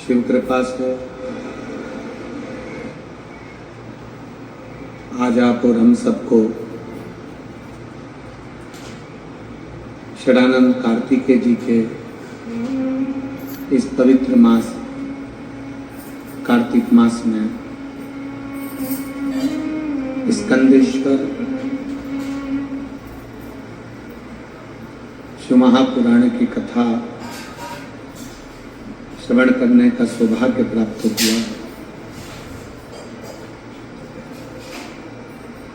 शिव कृपा से आज आप और हम सबको षडानंद कार्तिकेय जी के इस पवित्र मास कार्तिक मास में स्कंदेश्वर शिव महापुराण की कथा श्रवण करने का सौभाग्य प्राप्त हुआ।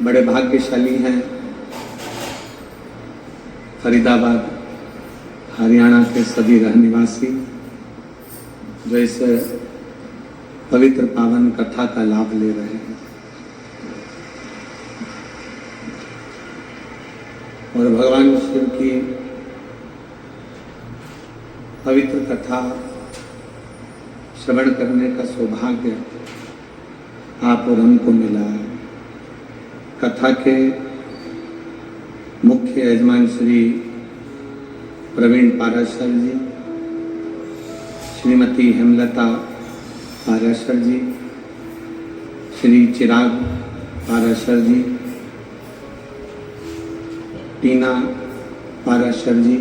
बड़े भाग्यशाली हैं फरीदाबाद हरियाणा के सभी रहनिवासी जो इस पवित्र पावन कथा का लाभ ले रहे हैं। और भगवान शिव की पवित्र कथा श्रवण करने का सौभाग्य आप और हमको मिला है। कथा के मुख्य यजमान श्री प्रवीण पाराशर जी, श्रीमती हेमलता पाराशर जी, श्री चिराग पाराशर जी, टीना पाराशर जी,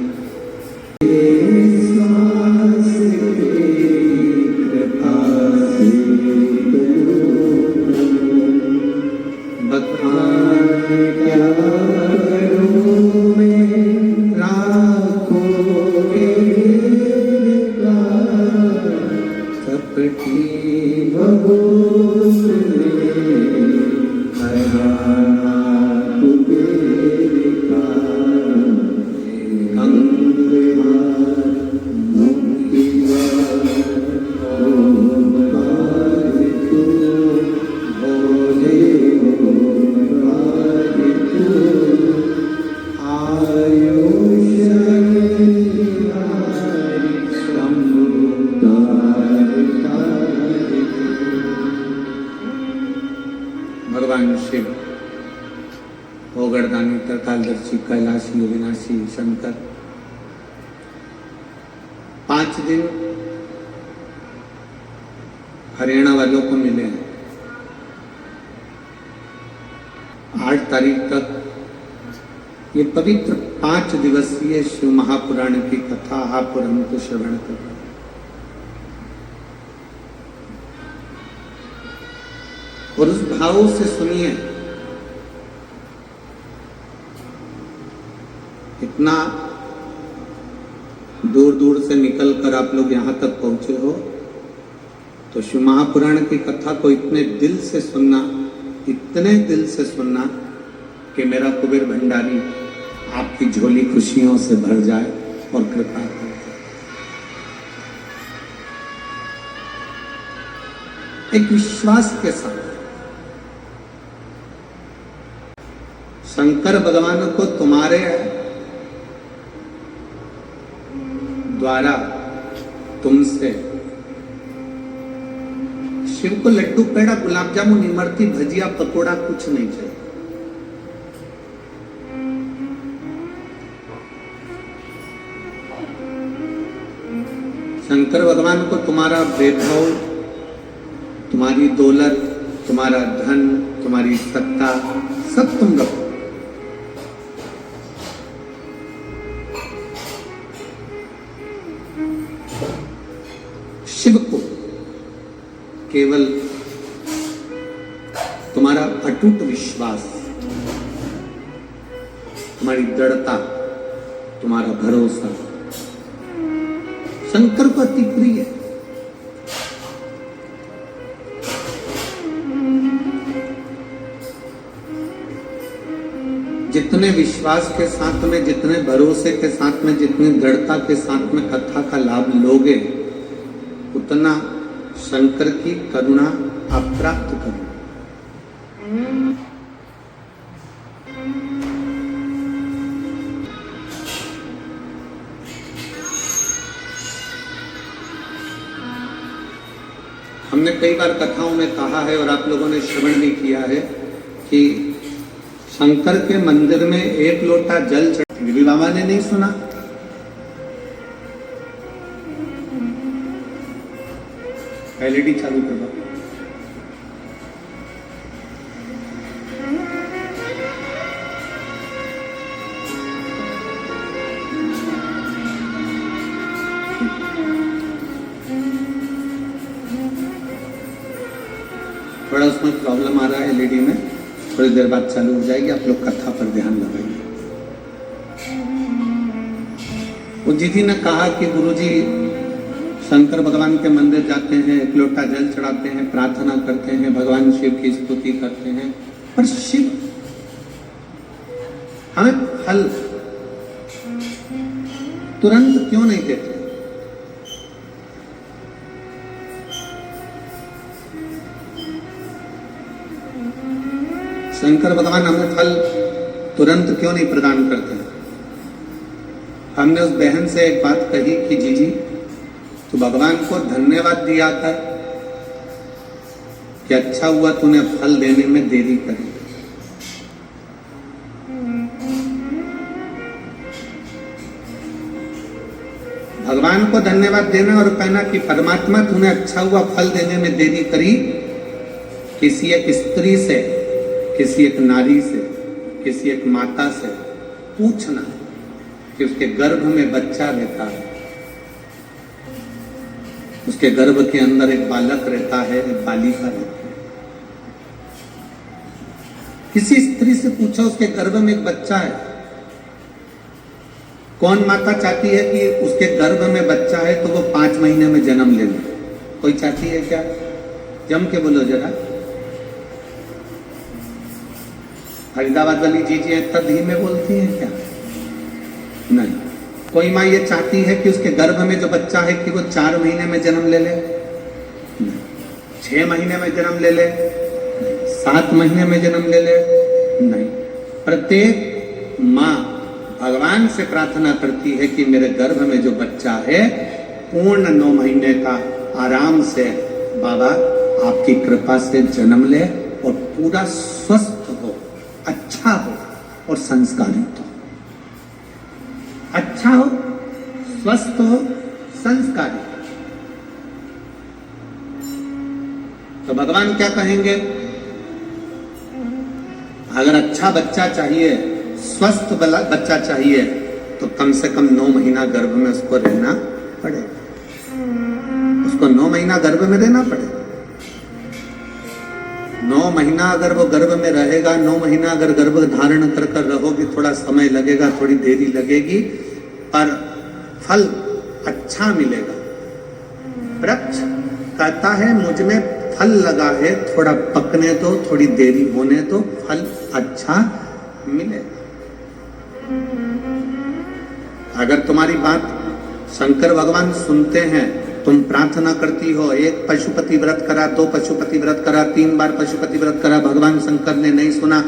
भगवान शिव ओगड़दानी तरकालदर्शी कैलाशी अविनाशी शंकर 5 दिन हरियाणा वालों को मिले हैं। 8 तारीख तक ये पवित्र 5 दिवसीय शिव महापुराण की कथा आप और हमको श्रवण कर रहे हैं। और उस भाव से सुनिए, इतना दूर दूर से निकलकर आप लोग यहां तक पहुंचे हो तो शिव महापुराण की कथा को इतने दिल से सुनना, इतने दिल से सुनना कि मेरा कुबेर भंडारी आपकी झोली खुशियों से भर जाए और कृपा करे। एक विश्वास के साथ शंकर भगवान को तुम्हारे द्वारा तुमसे शिव को लड्डू पेड़ा गुलाब जामुन इमरती भजिया पकोड़ा कुछ नहीं चाहिए। शंकर भगवान को तुम्हारा वैभव, तुम्हारी दौलत, तुम्हारा धन, तुम्हारी सत्ता सब तुम रखो। शिव को केवल तुम्हारा अटूट विश्वास, तुम्हारी दृढ़ता, तुम्हारा भरोसा शंकर को अति प्रिय है। जितने विश्वास के साथ में, जितने भरोसे के साथ में, जितनी दृढ़ता के साथ में कथा का लाभ लोगे उतना शंकर की करुणा आप प्राप्त करोगे। हमने कई बार कथाओं में कहा है और आप लोगों ने श्रवण भी किया है कि शंकर के मंदिर में 1 लोटा जल चढ़, बाबा ने नहीं सुना? एलईडी चालू करवा। थोड़ा उसमें प्रॉब्लम आ रहा है एलईडी में, थोड़ी देर बाद चालू हो जाएगी। आप लोग कथा पर ध्यान लगाइए। वो जी ने कहा कि गुरुजी शंकर भगवान के मंदिर जाते हैं, एक लोटा जल चढ़ाते हैं, प्रार्थना करते हैं, भगवान शिव की स्तुति करते हैं, पर शिव हमें फल तुरंत क्यों नहीं देते? शंकर भगवान हमें फल तुरंत क्यों नहीं प्रदान करते? हमने उस बहन से एक बात कही कि जीजी तो भगवान को धन्यवाद दिया था कि अच्छा हुआ तूने फल देने में देरी करी। भगवान को धन्यवाद देना और कहना कि परमात्मा तूने अच्छा हुआ फल देने में देरी करी। किसी एक स्त्री से, किसी एक नारी से, किसी एक माता से पूछना कि उसके गर्भ में बच्चा रहता है, उसके गर्भ के अंदर एक बालक रहता है, एक बालिका रहती है। किसी स्त्री से पूछो उसके गर्भ में एक बच्चा है। कौन माता चाहती है कि उसके गर्भ में बच्चा है तो वो 5 महीने में जन्म ले ले? कोई चाहती है क्या? जम के बोलो जरा। फरीदाबाद वाली जीजी इतना धीमे बोलती हैं क्या? नहीं। कोई माँ ये चाहती है कि उसके गर्भ में जो बच्चा है कि वो 4 महीने में जन्म ले ले? नहीं। 6 महीने में जन्म ले ले? 7 महीने में जन्म ले ले? नहीं। प्रत्येक माँ भगवान से प्रार्थना करती है कि मेरे गर्भ में जो बच्चा है पूर्ण 9 महीने का आराम से बाबा आपकी कृपा से जन्म ले और पूरा स्वस्थ हो, अच्छा हो और संस्कारित हो। अच्छा हो, स्वस्थ हो, संस्कारित। तो भगवान क्या कहेंगे? अगर अच्छा बच्चा चाहिए, स्वस्थ बच्चा चाहिए तो कम से कम 9 महीना गर्भ में उसको रहना पड़ेगा। उसको 9 महीना गर्भ में रहना पड़ेगा। 9 महीना अगर वो गर्भ में रहेगा, 9 महीना अगर गर्भ धारण कर कर रहोगी, थोड़ा समय लगेगा, थोड़ी देरी लगेगी, पर फल अच्छा मिलेगा। वृक्ष कहता है मुझ में फल लगा है, थोड़ा पकने दो, थोड़ी देरी होने दो, फल अच्छा मिलेगा। अगर तुम्हारी बात शंकर भगवान सुनते हैं, तुम प्रार्थना करती हो, 1 पशुपति व्रत करा, 2 पशुपति व्रत करा, 3 बार पशुपति व्रत करा, भगवान शंकर ने नहीं सुना।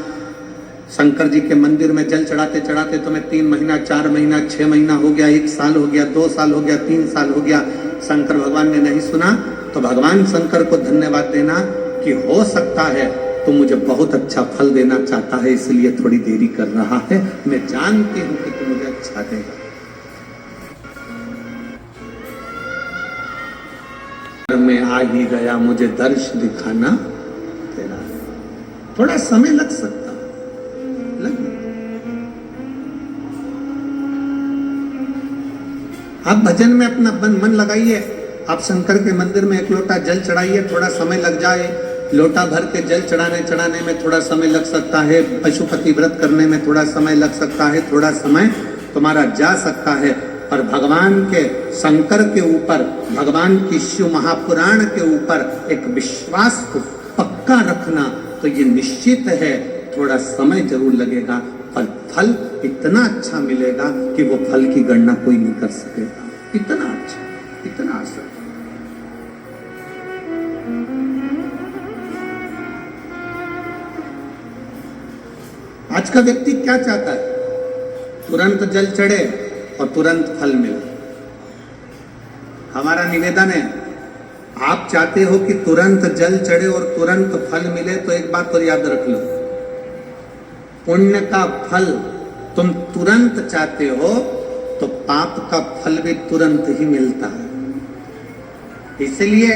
शंकर जी के मंदिर में जल चढ़ाते चढ़ाते तुम्हें 3 महीना, 4 महीना, 6 महीना हो गया, 1 साल हो गया, 2 साल हो गया, 3 साल हो गया, शंकर भगवान ने नहीं सुना, तो भगवान शंकर को धन्यवाद देना कि हो सकता है तो मुझे बहुत अच्छा फल देना चाहता है, इसलिए थोड़ी देरी कर रहा है। मैं जानती हूं कि तू मुझे अच्छा देगा। मैं आ ही गया, मुझे दर्श दिखाना तेरा। थोड़ा समय लग सकता, लगे। आप भजन में अपना मन लगाइए, आप शंकर के मंदिर में 1 लोटा जल चढ़ाइए, थोड़ा समय लग जाए। लोटा भर के जल चढ़ाने में थोड़ा समय लग सकता है, पशुपति व्रत करने में थोड़ा समय लग सकता है, थोड़ा समय तुम्हारा जा सकता है, पर भगवान के शंकर के ऊपर, भगवान की शिव महापुराण के ऊपर एक विश्वास को पक्का रखना, तो ये निश्चित है थोड़ा समय जरूर लगेगा, पर फल इतना अच्छा मिलेगा कि वो फल की गणना कोई नहीं कर सकेगा। इतना अच्छा, इतना आसान। आज का व्यक्ति क्या चाहता है? तुरंत जल चढ़े और तुरंत फल मिले। हमारा निवेदन है, आप चाहते हो कि तुरंत जल चढ़े और तुरंत फल मिले, तो एक बात और याद रख लो, पुण्य का फल तुम तुरंत चाहते हो तो पाप का फल भी तुरंत ही मिलता है। इसलिए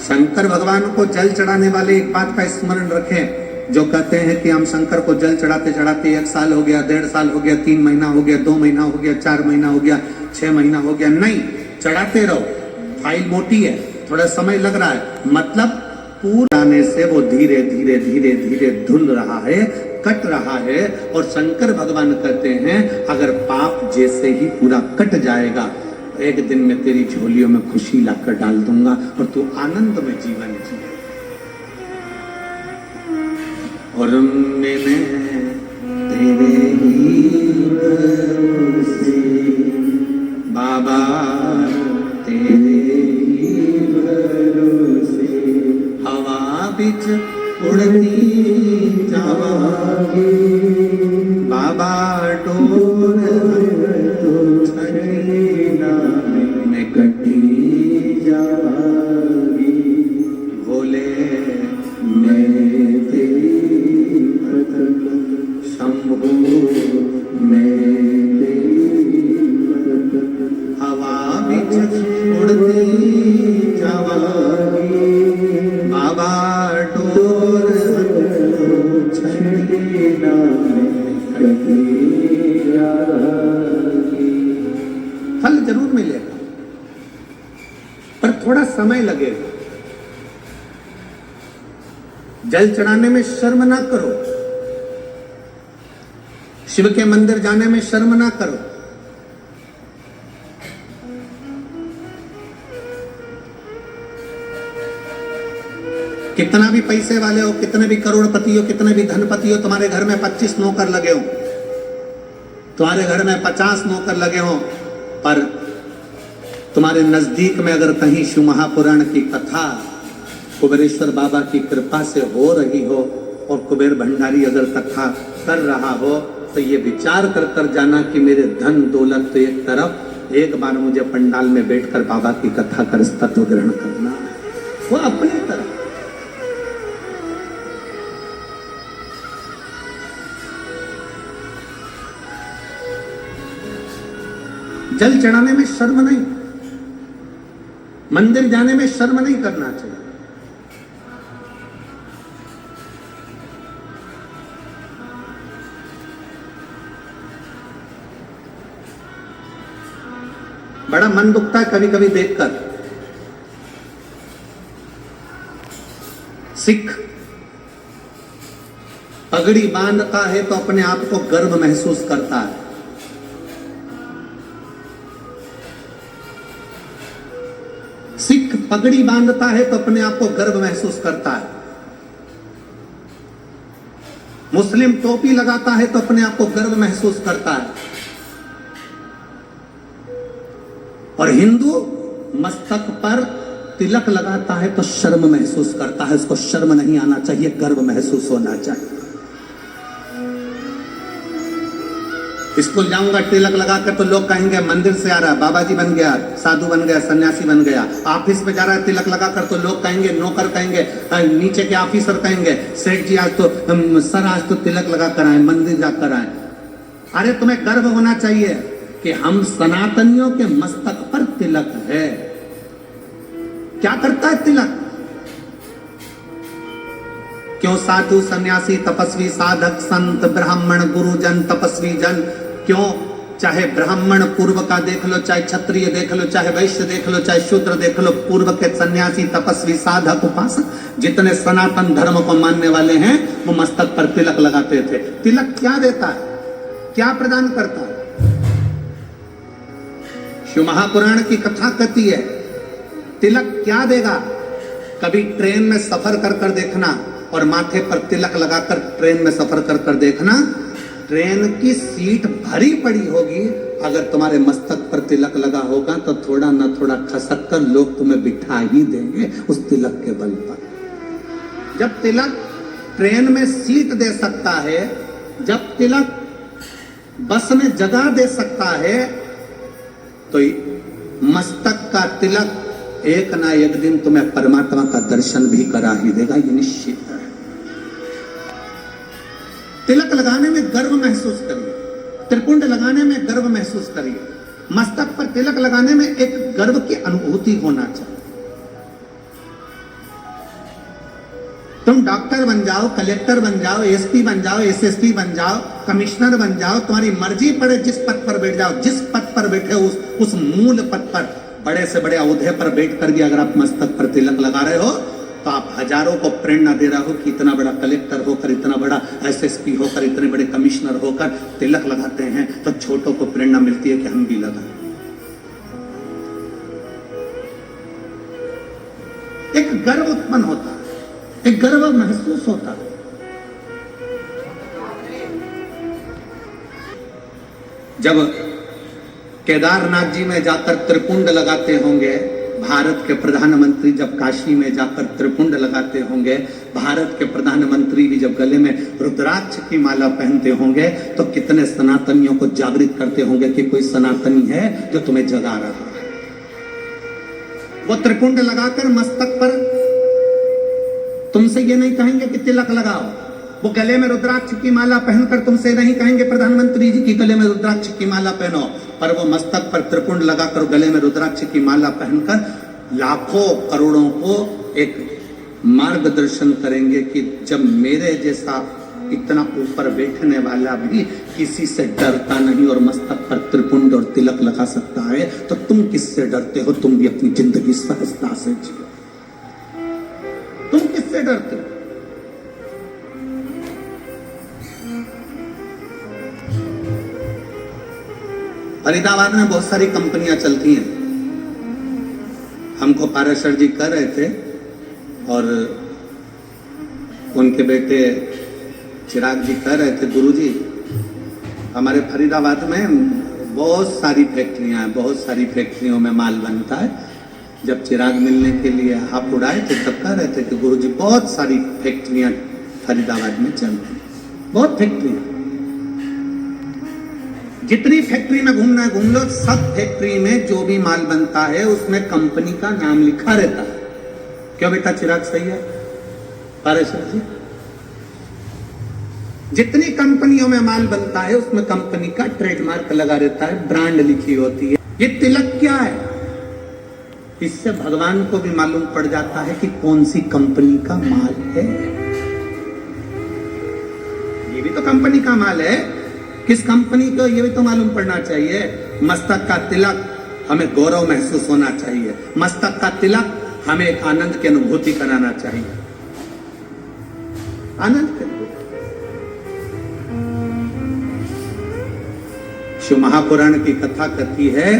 शंकर भगवान को जल चढ़ाने वाले एक बात का स्मरण रखें, जो कहते हैं कि हम शंकर को जल चढ़ाते चढ़ाते 1 साल हो गया, 1.5 साल हो गया, 3 महीना हो गया, 2 महीना हो गया, 4 महीना हो गया, 6 महीना हो गया, नहीं, चढ़ाते रहो। फाइल मोटी है, थोड़ा समय लग रहा है, मतलब पूराने से वो धीरे धीरे धीरे धीरे धुल रहा है, कट रहा है। और शंकर भगवान कहते हैं अगर पाप जैसे ही पूरा कट जाएगा, एक दिन में तेरी झोलियों में खुशी लाकर डाल दूंगा और तू आनंद में जीवन जिए। और मैंने तेरे ही भरोसे बाबा, तेरे ही भरोसे हवा बिच उड़ती जावागी बाबा, डोर में कटी जावागी भोले, मैं तेरी शंभू, मैं तेरी हवा बिच उड़ती जावागी बाबा, डोर फल जरूर मिलेगा, पर थोड़ा समय लगेगा। जल चढ़ाने में शर्म ना करो, शिव के मंदिर जाने में शर्म ना करो। कितना भी पैसे वाले हो, कितने भी करोड़पति हो, कितने भी धनपति हो, तुम्हारे घर में 25 नौकर लगे हो, तुम्हारे घर में 50 नौकर लगे हो, पर तुम्हारे नजदीक में अगर कहीं शिव महापुराण की कथा कुबेरेश्वर बाबा की कृपा से हो रही हो और कुबेर भंडारी अगर कथा कर रहा हो, तो ये विचार कर कर जाना कि मेरे धन दौलत तो एक तरफ, एक बार मुझे पंडाल में बैठकर बाबा की कथा कर तत्व ग्रहण करना, वो अपनी तरफ। जल चढ़ाने में शर्म नहीं, मंदिर जाने में शर्म नहीं करना चाहिए। बड़ा मन दुखता है कभी कभी देखकर, सिख पगड़ी बांधता है तो अपने आप को गर्व महसूस करता है, सिख पगड़ी बांधता है तो अपने आप को गर्व महसूस करता है, मुस्लिम टोपी लगाता है तो अपने आप को गर्व महसूस करता है, और हिंदू मस्तक पर तिलक लगाता है तो शर्म महसूस करता है। उसको शर्म नहीं आना चाहिए, गर्व महसूस होना चाहिए। स्कूल जाऊंगा तिलक लगाकर तो लोग कहेंगे मंदिर से आ रहा है, बाबा जी बन गया, साधु बन गया, सन्यासी बन गया। ऑफिस में जा रहा है तिलक लगाकर तो लोग कहेंगे, नौकर कहेंगे, नीचे के ऑफिसर कहेंगे, सेठ जी आज तो सर आज तो तिलक लगा कर आए, मंदिर जाकर आए। अरे तुम्हें गर्व होना चाहिए कि हम सनातनियों के मस्तक पर तिलक है। क्या करता है तिलक? क्यों साधु सन्यासी तपस्वी साधक संत ब्राह्मण गुरुजन तपस्वी जन, क्यों चाहे ब्राह्मण पूर्व का देख लो, चाहे क्षत्रिय देख लो, चाहे वैश्य देख लो, चाहे शूद्र देख लो, पूर्व के सन्यासी तपस्वी साधक उपासक जितने सनातन धर्म को मानने वाले हैं वो मस्तक पर तिलक लगाते थे। तिलक क्या देता है, क्या प्रदान करता है? शिव महापुराण की कथा कहती है तिलक क्या देगा। कभी ट्रेन में सफर कर कर देखना और माथे पर तिलक लगाकर ट्रेन में सफर कर कर देखना, ट्रेन की सीट भरी पड़ी होगी, अगर तुम्हारे मस्तक पर तिलक लगा होगा तो थोड़ा ना थोड़ा खसक कर लोग तुम्हें बिठा ही देंगे उस तिलक के बल पर। जब तिलक ट्रेन में सीट दे सकता है, जब तिलक बस में जगह दे सकता है, तो मस्तक का तिलक एक ना एक दिन तुम्हें परमात्मा का दर्शन भी करा ही देगा, ये निश्चित है। तिलक लगाने में गर्व महसूस करिए, त्रिपुंड लगाने में गर्व महसूस करिए, मस्तक पर तिलक लगाने में एक गर्व की अनुभूति होना चाहिए। तुम डॉक्टर बन जाओ, कलेक्टर बन जाओ, एसपी बन जाओ, एसएसपी बन जाओ, कमिश्नर बन जाओ, तुम्हारी मर्जी पड़े जिस पद पर बैठ जाओ, जिस पद पर बैठे हो उस मूल पद पर बड़े से बड़े औहदे पर बैठ कर भी अगर आप मस्तक पर तिलक लगा रहे हो तो आप हजारों को प्रेरणा दे रहा हो कि इतना बड़ा कलेक्टर होकर, इतना बड़ा एसएसपी होकर, इतने बड़े कमिश्नर होकर तिलक लगाते हैं तो छोटों को प्रेरणा मिलती है कि हम भी लगाएं। एक गर्व उत्पन्न होता है, एक गर्व महसूस होता है। जब केदारनाथ जी में जाकर त्रिपुंड लगाते होंगे, भारत के प्रधानमंत्री जब काशी में जाकर त्रिपुंड लगाते होंगे, भारत के प्रधानमंत्री भी जब गले में रुद्राक्ष की माला पहनते होंगे तो कितने सनातनियों को जागृत करते होंगे कि कोई सनातनी है जो तुम्हें जगा रहा है। वो त्रिपुंड लगाकर मस्तक पर तुमसे ये नहीं कहेंगे कि तिलक लगाओ, वो गले में रुद्राक्ष की माला पहनकर तुमसे नहीं कहेंगे प्रधानमंत्री जी की गले में रुद्राक्ष की माला पहनो, पर वो मस्तक पर त्रिपुंड लगाकर गले में रुद्राक्ष की माला पहनकर लाखों करोड़ों को एक मार्गदर्शन करेंगे कि जब मेरे जैसा इतना ऊपर बैठने वाला भी किसी से डरता नहीं और मस्तक पर त्रिपुंड और तिलक लगा सकता है तो तुम किससे डरते हो? तुम भी अपनी जिंदगी सहजता से जियो। तुम किससे डरते हो? फरीदाबाद में बहुत सारी कंपनियां चलती हैं। हमको पाराशर जी कह रहे थे और उनके बेटे चिराग जी कह रहे थे, गुरुजी हमारे फरीदाबाद में बहुत सारी फैक्ट्रियां हैं, बहुत सारी फैक्ट्रियों में माल बनता है। जब चिराग मिलने के लिए आप उड़ाए थे तब कह रहे थे कि गुरुजी बहुत सारी फैक्ट्रियां फरीदाबाद में चलती हैं, बहुत फैक्ट्रियां। जितनी फैक्ट्री में घूमना है घूम लो, सब फैक्ट्री में जो भी माल बनता है उसमें कंपनी का नाम लिखा रहता है। क्यों बेटा चिराग सही है पारेश्वर जी? जितनी कंपनियों में माल बनता है उसमें कंपनी का ट्रेडमार्क लगा रहता है, ब्रांड लिखी होती है। ये तिलक क्या है? इससे भगवान को भी मालूम पड़ जाता है कि कौन सी कंपनी का माल है। ये भी तो कंपनी का माल है, किस कंपनी को ये भी तो मालूम पड़ना चाहिए। मस्तक का तिलक हमें गौरव महसूस होना चाहिए, मस्तक का तिलक हमें एक आनंद की अनुभूति कराना चाहिए, आनंद की। शिव महापुराण की कथा कहती है,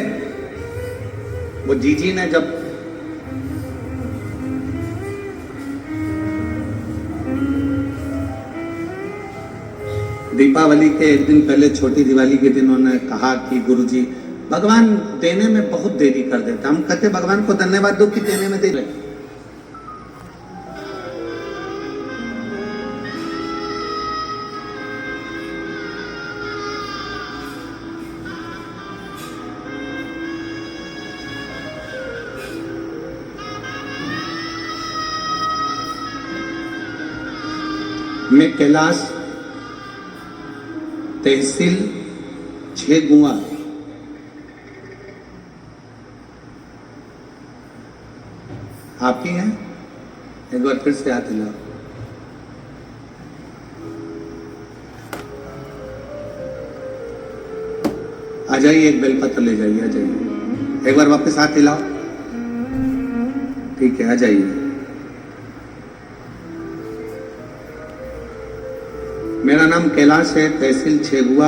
वो जीजी ने जब दीपावली के एक दिन पहले, छोटी दिवाली के दिन उन्होंने कहा कि गुरुजी भगवान देने में बहुत देरी कर देता। हम कहते भगवान को धन्यवाद दो कि देने में देरी। मैं कैलाश तहसील छेगुआ आप ही हैं? एक बार फिर से हाथ हिलाओ। आ जाइए, एक बेलपत्र ले जाइए, आ जाइए। एक बार वापस हाथ हिलाओ। ठीक है, आ जाइए। मेरा नाम कैलाश है, तहसील छेगुआ।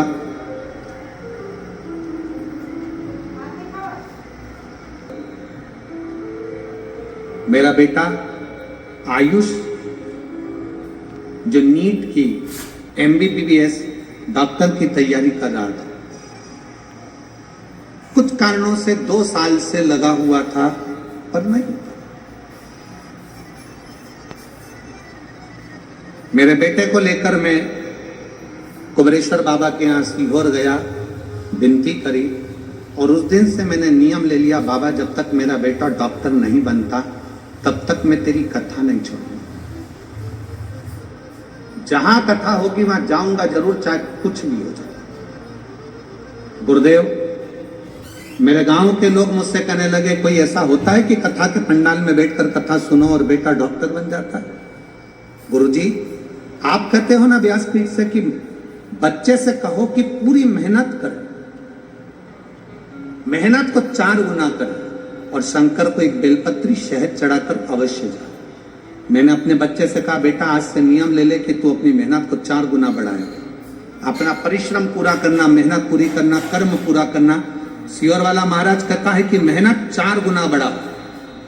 मेरा बेटा आयुष जो नीट की MBBS डॉक्टर की तैयारी कर रहा था, कुछ कारणों से 2 साल से लगा हुआ था पर नहीं। मेरे बेटे को लेकर मैं कुबरेश्वर बाबा के यहाँ सीहोर गया, विनती करी और उस दिन से मैंने नियम ले लिया, बाबा जब तक मेरा बेटा डॉक्टर नहीं बनता तब तक मैं तेरी कथा नहीं छोड़ूंगा। जहां कथा होगी वहां जाऊंगा जरूर, चाहे कुछ भी हो जाए। गुरुदेव, मेरे गांव के लोग मुझसे कहने लगे, कोई ऐसा होता है कि कथा के पंडाल में बैठकर कथा सुनो और बेटा डॉक्टर बन जाता है? गुरुजी, आप कहते हो ना व्यासपीठ से कि बच्चे से कहो कि पूरी मेहनत कर, मेहनत को 4 गुना कर, और शंकर को एक बेलपत्री शहद चढ़ाकर अवश्य जा। मैंने अपने बच्चे से कहा, बेटा आज से नियम ले ले कि तू अपनी मेहनत को 4 गुना बढ़ाए, अपना परिश्रम पूरा करना, मेहनत पूरी करना, कर्म पूरा करना। सियोर वाला महाराज कहता है कि मेहनत 4 गुना बढ़ाओ,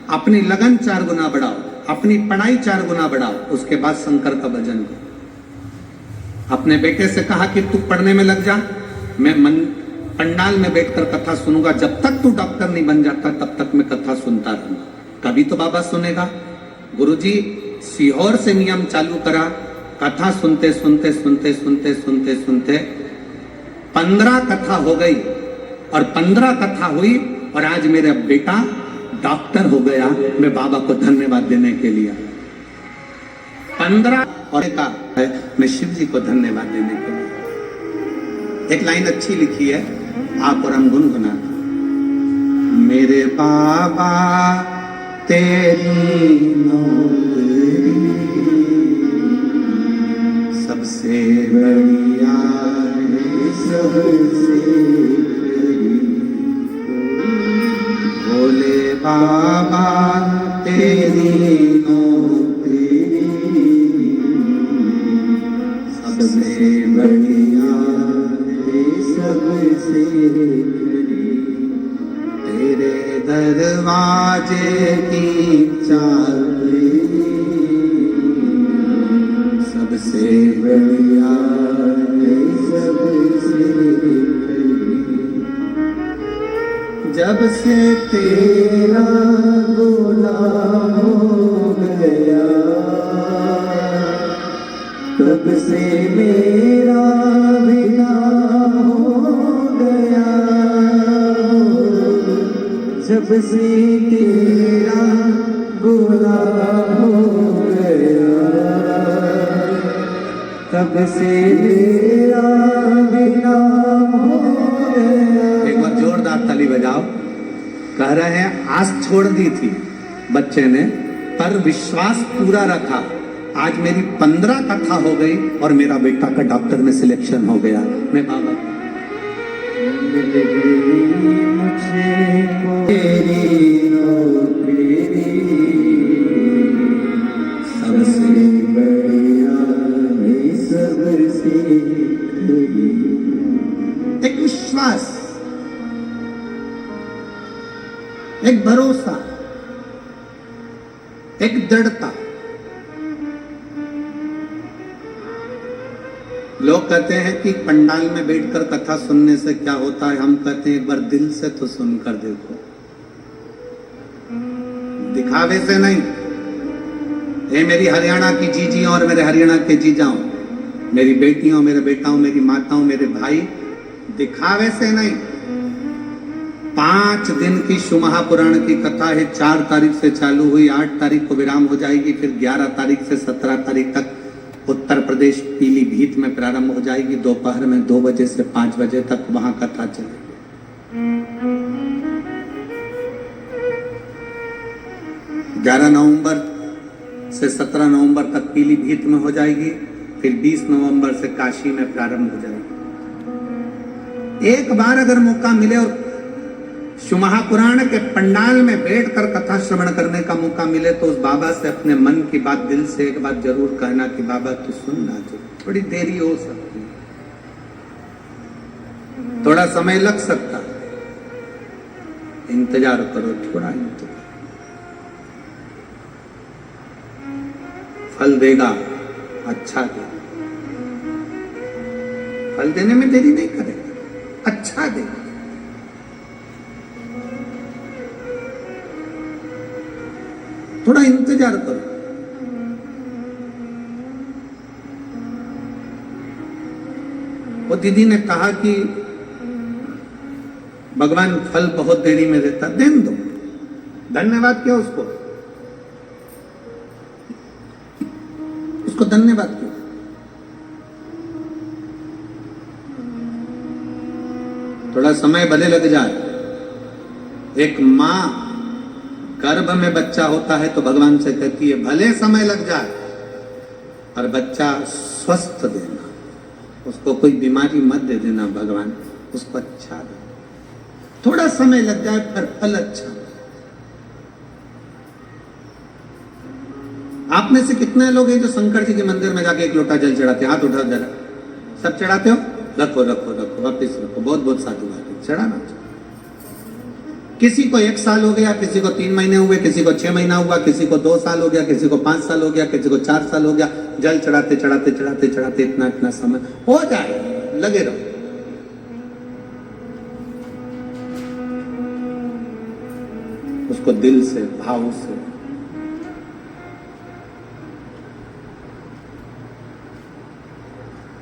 अपनी लगन 4 गुना बढ़ाओ, अपनी पढ़ाई 4 गुना बढ़ाओ, उसके बाद शंकर का भजन करो। अपने बेटे से कहा कि तू पढ़ने में लग जा, मैं पंडाल में बैठकर कथा सुनूंगा, जब तक तू डॉक्टर नहीं बन जाता तब तक मैं कथा सुनता रहूंगा, कभी तो बाबा सुनेगा। गुरुजी सीहोर से नियम चालू करा, कथा सुनते सुनते सुनते सुनते सुनते सुनते 15 कथा हो गई, और 15 कथा हुई और आज मेरा बेटा डॉक्टर हो गया। मैं बाबा को धन्यवाद देने के लिए 15 और का है, मैं शिव जी को धन्यवाद देने के लिए। एक लाइन अच्छी लिखी है, आप और हम गुनगुना। मेरे बाबा तेरी नौकरी सबसे बढ़िया है, सबसे भोले बाबा तेरी नौकरी सबसे बढ़िया है, सबसे तेरे दरवाजे की चाबी सबसे बढ़िया है, सबसे जब से तेरा गुलाम हो गया, तब से मेरा बिना हो गया, जब से तेरा गुलाम हो गया, तब से मेरा बिना हो गया। एक बार जोरदार ताली बजाओ। कह रहे हैं आस छोड़ दी थी बच्चे ने, पर विश्वास पूरा रखा। आज मेरी 15 कथा हो गई और मेरा बेटा का डॉक्टर में सिलेक्शन हो गया। मैं बाबा सबसे बढ़िया सबसे एक विश्वास, एक भरोसा, एक दृढ़ता। लोग कहते हैं कि पंडाल में बैठकर कथा सुनने से क्या होता है, हम कहते हैं एक बार दिल से तो सुनकर देखो, दिखावे से नहीं। ये मेरी हरियाणा की जीजियों और मेरे हरियाणा के जीजाओं, मेरी बेटियों, मेरे बेटाओं, मेरी माताओं, मेरे भाई, दिखावे से नहीं। 5 दिन की शिव महापुराण की कथा है, 4 तारीख से चालू हुई, 8 तारीख को विराम हो जाएगी, फिर 11 तारीख से 17 तारीख तक उत्तर प्रदेश पीलीभीत में प्रारंभ हो जाएगी। दोपहर में 2 बजे से 5 बजे तक वहां कथा चलेगी। 11 नवंबर से 17 नवंबर तक पीलीभीत में हो जाएगी, फिर 20 नवंबर से काशी में प्रारंभ हो जाएगी। एक बार अगर मौका मिले और शिव महापुराण के पंडाल में बैठकर कथा श्रवण करने का मौका मिले, तो उस बाबा से अपने मन की बात दिल से एक बात जरूर कहना कि बाबा तू सुनना, जो थोड़ी देरी हो सकती है, थोड़ा समय लग सकता, इंतजार करो, थोड़ा इंतजार, फल देगा, अच्छा देगा, फल देने में देरी नहीं करेगा, अच्छा देगा। थोड़ा इंतजार करो। वो दीदी ने कहा कि भगवान फल बहुत देरी में देता, देन दो, धन्यवाद क्या उसको, उसको धन्यवाद क्यों। थोड़ा समय भले लग जाए। एक मां गर्भ में बच्चा होता है तो भगवान से कहती है भले समय लग जाए, और बच्चा स्वस्थ देना, उसको कोई बीमारी मत दे देना भगवान, उसको अच्छा दे। थोड़ा समय लग जाए पर फल अच्छा। आप में से कितने लोग हैं जो शंकर जी के मंदिर में जाके एक लोटा जल चढ़ाते? हाथ उठाओ जरा। सब चढ़ाते हो? रखो रखो रखो, वापिस रखो। बहुत बहुत साधु बात, चढ़ाना चाहिए। किसी को 1 साल हो गया, किसी को 3 महीने हुए, किसी को 6 महीना हुआ, किसी को 2 साल हो गया, किसी को 5 साल हो गया, किसी को 4 साल हो गया। जल चढ़ाते चढ़ाते चढ़ाते चढ़ाते इतना इतना समय हो जाए, लगे रहो। उसको दिल से, भाव से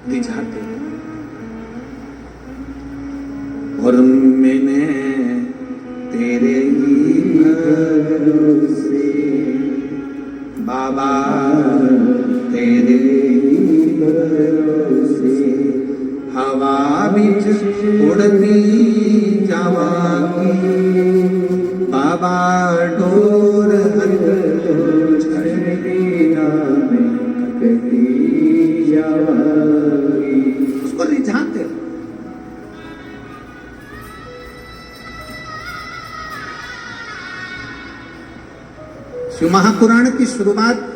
रिझाते। और मैंने तेरे ही भरोसे बाबा, तेरे ही भरोसे हवा बिच उड़ती जावांगी बाबा, डोर उसको रिझाते। शिव महापुराण की शुरुआत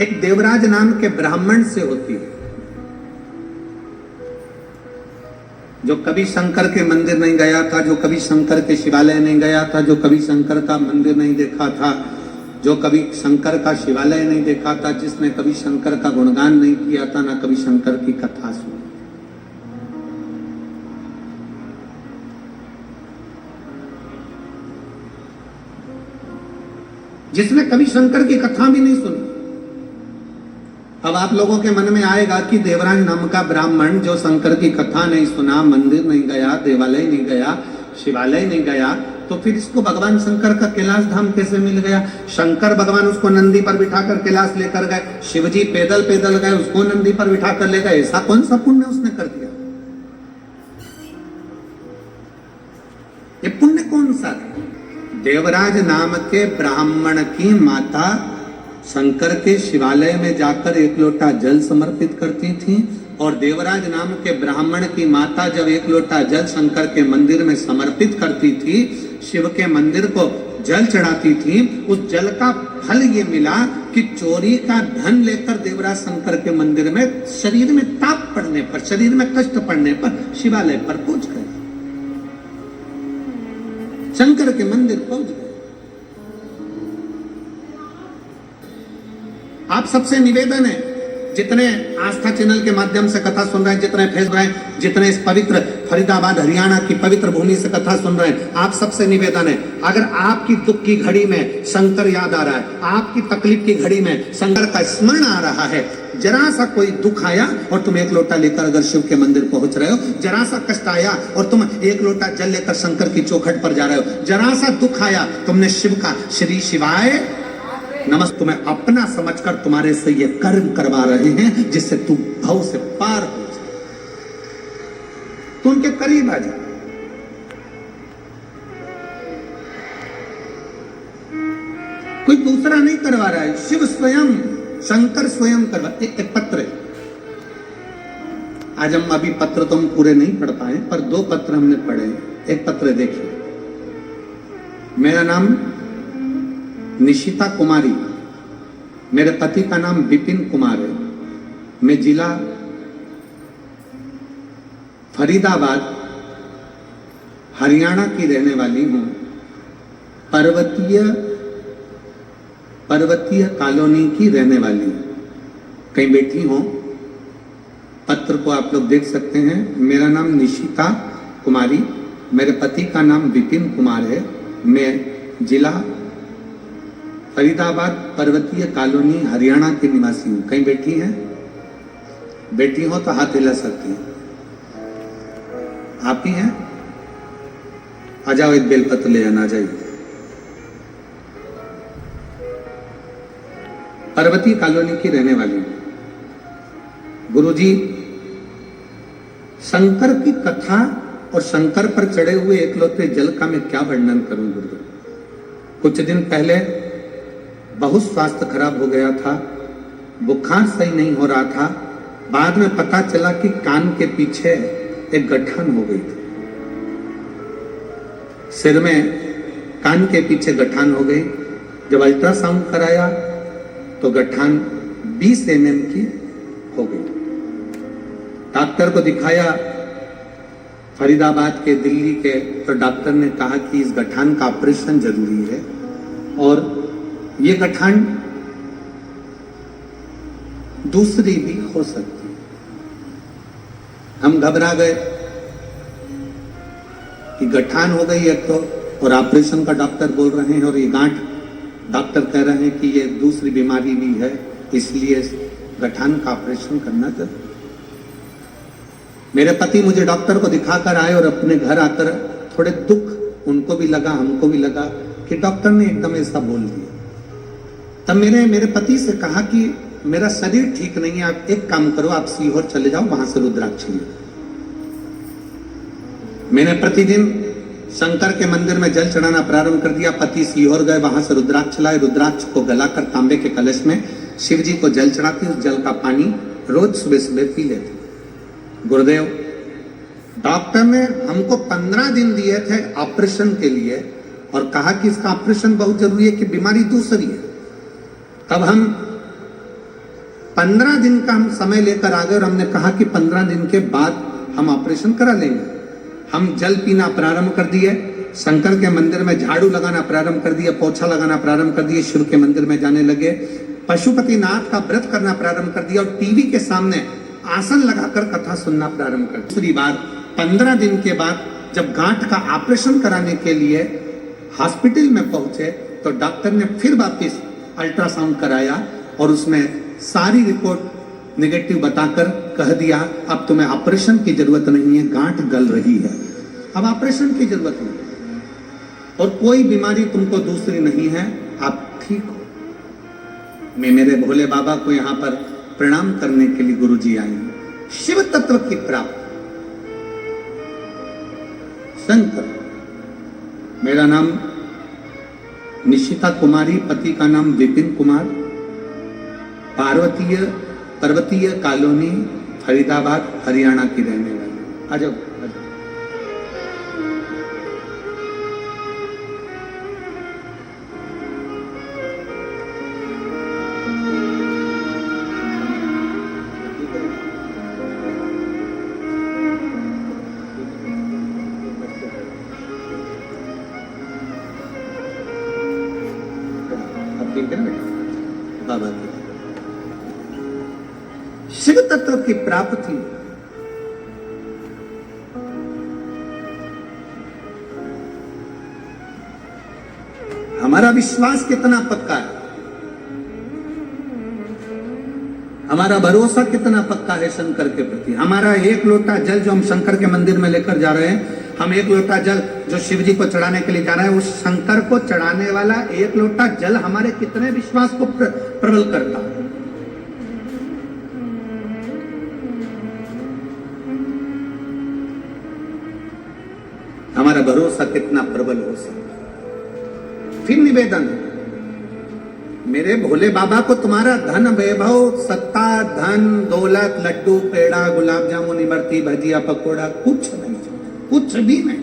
एक देवराज नाम के ब्राह्मण से होती है, जो कभी शंकर के मंदिर नहीं गया था, जो कभी शंकर के शिवालय नहीं गया था, जो कभी शंकर का मंदिर नहीं देखा था, जो कभी शंकर का शिवालय नहीं देखा था, जिसने कभी शंकर का गुणगान नहीं किया था, ना कभी शंकर की कथा सुनी। जिसने कभी शंकर की कथा भी नहीं सुनी। अब आप लोगों के मन में आएगा कि देवराज नाम का ब्राह्मण जो शंकर की कथा नहीं सुना, मंदिर नहीं गया, देवालय नहीं गया, शिवालय नहीं गया, तो फिर इसको भगवान शंकर का कैलाश धाम कैसे मिल गया? शंकर भगवान उसको नंदी पर बिठाकर कैलाश लेकर गए, शिवजी पैदल पैदल गए, उसको नंदी पर बिठाकर ले गए। ऐसा कौन सा पुण्य उसने कर दिया? ये पुण्य कौन सा है? देवराज नाम के ब्राह्मण की माता शंकर के शिवालय में जाकर 1 लोटा जल समर्पित करती थी, और देवराज नाम के ब्राह्मण की माता जब 1 लोटा जल शंकर के मंदिर में समर्पित करती थी, शिव के मंदिर को जल चढ़ाती थी, उस जल का फल ये मिला कि चोरी का धन लेकर देवराज शंकर के मंदिर में शरीर में ताप पड़ने पर, शरीर में कष्ट पड़ने पर शिवालय पर पहुंच गए, शंकर के मंदिर पहुंच गए। आप सबसे निवेदन है, जितने आस्था चैनल के माध्यम से कथा सुन रहे हैं, जितने फेस रहे हैं, जितने इस पवित्र फरीदाबाद हरियाणा की पवित्र भूमि से कथा सुन रहे हैं, आप सबसे निवेदन है, अगर आपकी दुख की घड़ी में शंकर याद आ रहा है, आपकी तकलीफ की घड़ी में शंकर का स्मरण आ रहा है, जरा सा कोई दुख आया और तुम 1 लोटा लेकर अगर शिव के मंदिर पहुंच रहे हो, जरा सा कष्ट आया और तुम 1 लोटा जल लेकर शंकर की चौखट पर जा रहे हो, जरा सा दुख आया, तुमने शिव का श्री शिवाय नमस्ते तुम्हें अपना समझकर तुम्हारे से ये कर्म करवा रहे हैं जिससे तू भव से पार हो जाए, तो उनके करीब आ जाए। कोई दूसरा नहीं करवा रहा है, शिव स्वयं, शंकर स्वयं करवा। एक पत्र है, आज हम अभी पत्र तो हम पूरे नहीं पढ़ पाए, पर 2 पत्र हमने पढ़े। एक पत्र देखिए, मेरा नाम निशिता कुमारी, मेरे पति का नाम विपिन कुमार है, मैं जिला फरीदाबाद हरियाणा की रहने वाली हूं, पर्वतीय कॉलोनी की रहने वाली हूं। कहीं बैठी हो, पत्र को आप लोग देख सकते हैं। मेरा नाम निशिता कुमारी, मेरे पति का नाम विपिन कुमार है, मैं जिला फरीदाबाद पर्वतीय कॉलोनी हरियाणा की निवासी हूं। कहीं बैठी हैं? बैठी हो तो हाथ हिला सकती हैं। आप ही हैं? आ जाओ, एक बेलपत्र ले आना। जाइए। पर्वतीय कॉलोनी की रहने वाली हूं। गुरुजी, शंकर की कथा और शंकर पर चढ़े हुए 1 लोटे जल का मैं क्या वर्णन करूं गुरुदेव। कुछ दिन पहले बहुत स्वास्थ्य खराब हो गया था, बुखार सही नहीं हो रहा था। बाद में पता चला कि कान के पीछे एक गठान हो गई थी, सिर में कान के पीछे गठान हो गई। जब अल्ट्रासाउंड कराया तो गठान 20 mm की हो गई। डॉक्टर को दिखाया फरीदाबाद के, दिल्ली के, तो डॉक्टर ने कहा कि इस गठान का ऑपरेशन जरूरी है और ये गठान दूसरी भी हो सकती है। हम घबरा गए कि गठान हो गई एक तो, और ऑपरेशन का डॉक्टर बोल रहे हैं, और ये गांठ डॉक्टर कह रहे हैं कि ये दूसरी बीमारी भी है, इसलिए गठान का ऑपरेशन करना जरूरी। मेरे पति मुझे डॉक्टर को दिखाकर आए और अपने घर आकर थोड़े दुख उनको भी लगा, हमको भी लगा कि डॉक्टर ने एकदम ऐसा बोल दिया। तब मेरे पति से कहा कि मेरा शरीर ठीक नहीं है, आप एक काम करो, आप सीहोर चले जाओ, वहां से रुद्राक्ष लो। मैंने प्रतिदिन शंकर के मंदिर में जल चढ़ाना प्रारंभ कर दिया। पति सीहोर गए, वहां से रुद्राक्ष लाए, रुद्राक्ष को गलाकर तांबे के कलश में शिव जी को जल चढ़ाते, उस जल का पानी रोज सुबह सुबह पी लेते। गुरुदेव, डॉक्टर ने हमको 15 दिन दिए थे ऑपरेशन के लिए और कहा कि इसका ऑपरेशन बहुत जरूरी है कि बीमारी दूसरी है। तब हम 15 दिन का हम समय लेकर आ गए और हमने कहा कि 15 दिन के बाद हम ऑपरेशन करा लेंगे। हम जल पीना प्रारंभ कर दिए, शंकर के मंदिर में झाड़ू लगाना प्रारंभ कर दिए, पोछा लगाना प्रारंभ कर दिए, शिव के मंदिर में जाने लगे, पशुपतिनाथ का व्रत करना प्रारंभ कर दिया और टीवी के सामने आसन लगाकर कथा सुनना प्रारंभ कर। दूसरी बार 15 दिन के बाद जब गांठ का ऑपरेशन कराने के लिए हॉस्पिटल में पहुंचे तो डॉक्टर ने फिर वापस अल्ट्रासाउंड कराया और उसमें सारी रिपोर्ट नेगेटिव बताकर कह दिया अब तुम्हें ऑपरेशन की जरूरत नहीं है, गांठ गल रही है, अब ऑपरेशन की जरूरत नहीं और कोई बीमारी तुमको दूसरी नहीं है, आप ठीक हो। मैं मेरे भोले बाबा को यहाँ पर प्रणाम करने के लिए गुरुजी आई हूं। शिव तत्व की प्राप्ति। शंकर, मेरा नाम निशिता कुमारी, पति का नाम विपिन कुमार, पर्वतीय कॉलोनी, फरीदाबाद, हरियाणा की रहने वाली। आ जाओ, आ जाओ। बाबा की शिव तत्व की प्राप्ति। हमारा विश्वास कितना पक्का है, हमारा भरोसा कितना पक्का है शंकर के प्रति। हमारा एक लोटा जल जो हम शंकर के मंदिर में लेकर जा रहे हैं, हम एक लोटा जल जो शिव जी को चढ़ाने के लिए जा रहे हैं, उस शंकर को चढ़ाने वाला एक लोटा जल हमारे कितने विश्वास को प्रबल करता है। हमारा भरोसा कितना प्रबल हो सकता है। फिर निवेदन, मेरे भोले बाबा को तुम्हारा धन, वैभव, सत्ता, धन, दौलत, लड्डू, पेड़ा, गुलाब जामुन, इमरती, भजिया, पकोड़ा कुछ नहीं, कुछ भी नहीं।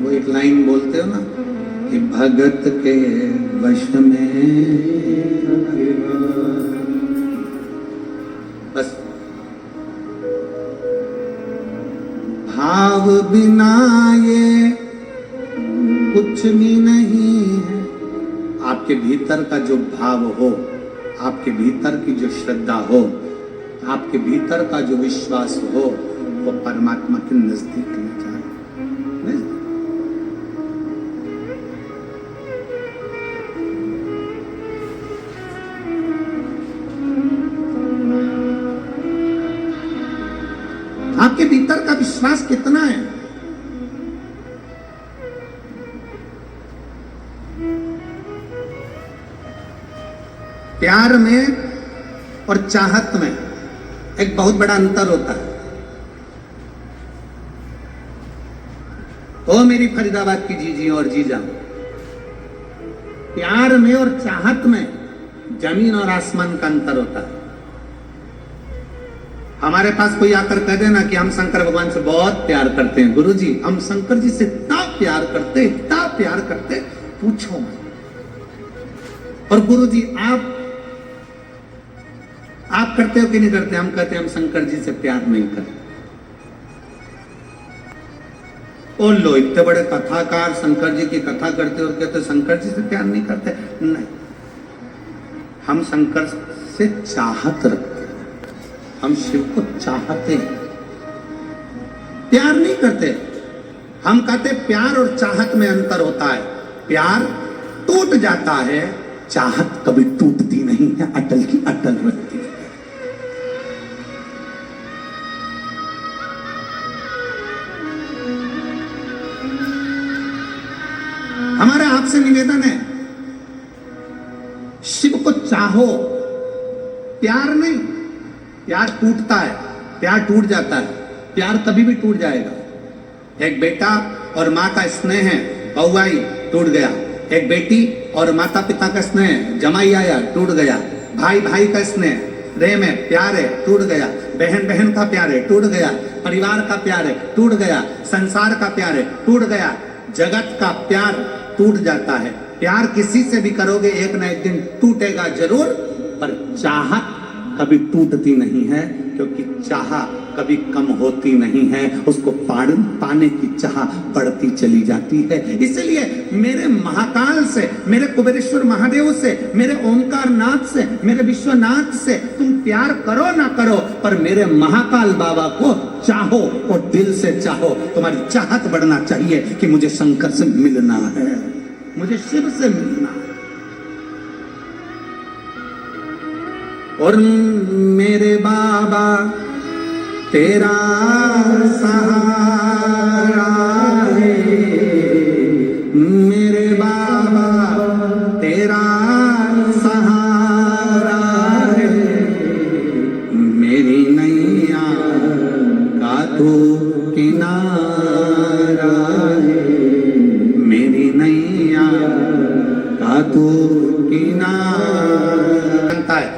वो एक लाइन बोलते हो ना कि भगत के वश में, बस भाव बिना ये कुछ भी नहीं है। आपके भीतर का जो भाव हो, आपके भीतर की जो श्रद्धा हो, आपके भीतर का जो विश्वास हो, वो परमात्मा के नजदीक ले जाए। आपके भीतर का विश्वास कितना है? प्यार में और चाहत में एक बहुत बड़ा अंतर होता है। ओ मेरी फरीदाबाद की जीजी और जीजा, प्यार में और चाहत में जमीन और आसमान का अंतर होता है। हमारे पास कोई आकर कह देना कि हम शंकर भगवान से बहुत प्यार करते हैं, गुरुजी हम शंकर जी से इतना प्यार करते पूछो मत। और गुरुजी आप करते हो कि नहीं करते? हम कहते हैं हम शंकर जी से प्यार नहीं करते। ओ लो, इतने बड़े कथाकार शंकर जी की कथा करते और कहते शंकर जी से प्यार नहीं करते। नहीं, हम शंकर से चाहत रखते हैं, हम शिव को चाहते हैं, प्यार नहीं करते। हम कहते प्यार और चाहत में अंतर होता है। प्यार टूट जाता है, चाहत कभी टूटती नहीं है, अटल की अटल रहती है। हमारा आपसे निवेदन है, शिव को चाहो, प्यार नहीं। प्यार टूटता है, प्यार टूट जाता है, प्यार कभी भी टूट जाएगा। एक बेटा और माँ का स्नेह है, बहू आई टूट गया। एक बेटी और माता पिता का स्नेह, जमाई आया टूट गया। भाई भाई का स्नेह, प्रेम है, प्यार है, टूट गया। बहन बहन का प्यार है, टूट गया। परिवार का प्यार है, टूट गया। संसार का प्यार है, टूट गया। जगत का प्यार टूट जाता है। प्यार किसी से भी करोगे एक ना एक दिन टूटेगा जरूर, पर चाहत कभी टूटती नहीं है, क्योंकि चाह कभी कम होती नहीं है, उसको पाने की चाह बढ़ती चली जाती है। इसलिए मेरे महाकाल से, मेरे कुबेरेश्वर महादेव से, मेरे ओंकार नाथ से, मेरे विश्वनाथ से तुम प्यार करो ना करो, पर मेरे महाकाल बाबा को चाहो और दिल से चाहो। तुम्हारी चाहत बढ़ना चाहिए कि मुझे शंकर से मिलना है, मुझे शिव से मिलना है। और मेरे बाबा तेरा सहारा है, मेरे बाबा तेरा सहारा है, मेरी नैया का तू किनारा है, मेरी नैया का तू किनारा।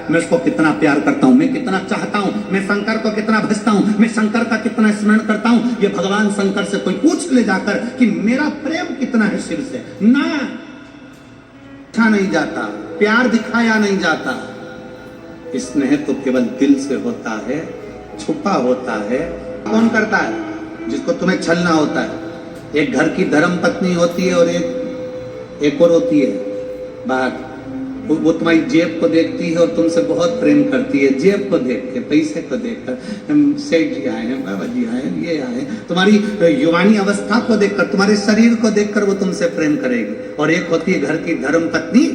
मैं उसको कितना प्यार करता हूं, मैं कितना चाहता हूं, मैं शंकर को कितना भजता हूं, मैं शंकर का कितना स्मरण करता हूं। ये भगवान शंकर से कोई पूछ ले जाकर कि मेरा प्रेम कितना है शिव से, ना अच्छा नहीं जाता, प्यार दिखाया नहीं जाता। स्नेह तो केवल दिल से होता है, छुपा होता है। कौन करता है? जिसको तुम्हें छलना होता है। एक घर की धर्म पत्नी होती है और एक और होती है बात, वो तुम्हारी जेब को देखती है और तुमसे बहुत प्रेम करती है। जेब को देख के, पैसे को देखकर, सेठ जी आए हैं, बाबा जी आए हैं, ये आए, तुम्हारी युवानी अवस्था को देखकर, तुम्हारे शरीर को देखकर वो तुमसे प्रेम करेगी। और एक होती है घर की धर्म पत्नी,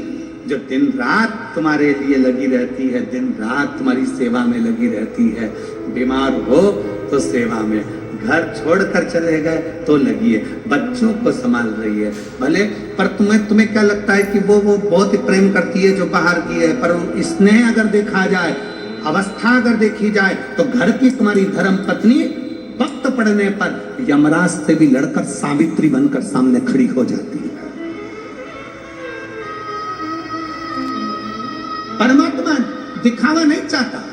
जो दिन रात तुम्हारे लिए लगी रहती है, दिन रात तुम्हारी सेवा में लगी रहती है। बीमार हो तो सेवा में, घर छोड़कर चले गए तो लगी है, बच्चों को संभाल रही है भले, पर तुम्हें क्या लगता है कि वो बहुत ही प्रेम करती है जो बाहर की है। पर स्नेह अगर देखा जाए, अवस्था अगर देखी जाए, तो घर की तुम्हारी धर्म पत्नी वक्त पड़ने पर यमराज से भी लड़कर सावित्री बनकर सामने खड़ी हो जाती है। परमात्मा दिखावा नहीं चाहता।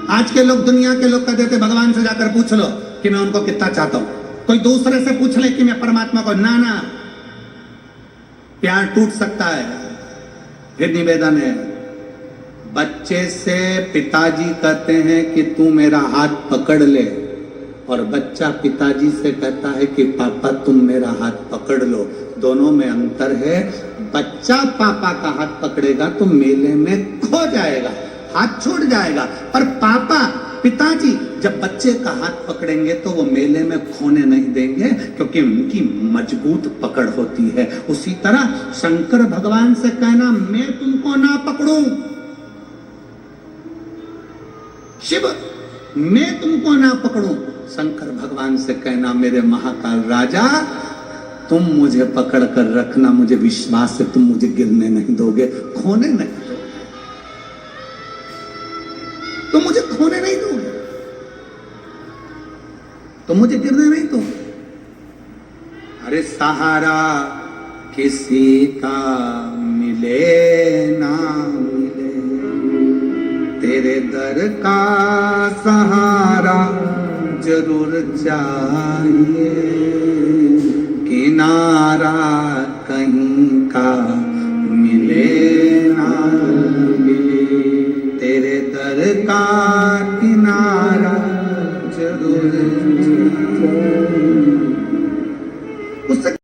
आज के लोग, दुनिया के लोग कहते थे भगवान से जाकर पूछ लो कि मैं उनको कितना चाहता हूं। कोई दूसरे से पूछ ले कि मैं परमात्मा को, ना, प्यार टूट सकता है। फिर निवेदन है, बच्चे से पिताजी कहते हैं कि तू मेरा हाथ पकड़ ले, और बच्चा पिताजी से कहता है कि पापा तुम मेरा हाथ पकड़ लो। दोनों में अंतर है। बच्चा पापा का हाथ पकड़ेगा तो मेले में खो जाएगा, हाथ छूट जाएगा, पर पापा पिताजी जब बच्चे का हाथ पकड़ेंगे तो वो मेले में खोने नहीं देंगे, क्योंकि उनकी मजबूत पकड़ होती है। उसी तरह शंकर भगवान से कहना मैं तुमको ना पकड़ूं, शिव मैं तुमको ना पकड़ूं, शंकर भगवान से कहना मेरे महाकाल राजा तुम मुझे पकड़ कर रखना, मुझे विश्वास है तुम मुझे गिरने नहीं दोगे, खोने नहीं दोगे, तुम मुझे खोने नहीं दोगे। अरे सहारा किसी का मिले ना मिले, तेरे दर का सहारा जरूर चाहिए, किनारा कहीं का मिले ना मिले, तेरे दर का किनारा जरूर चाहिए।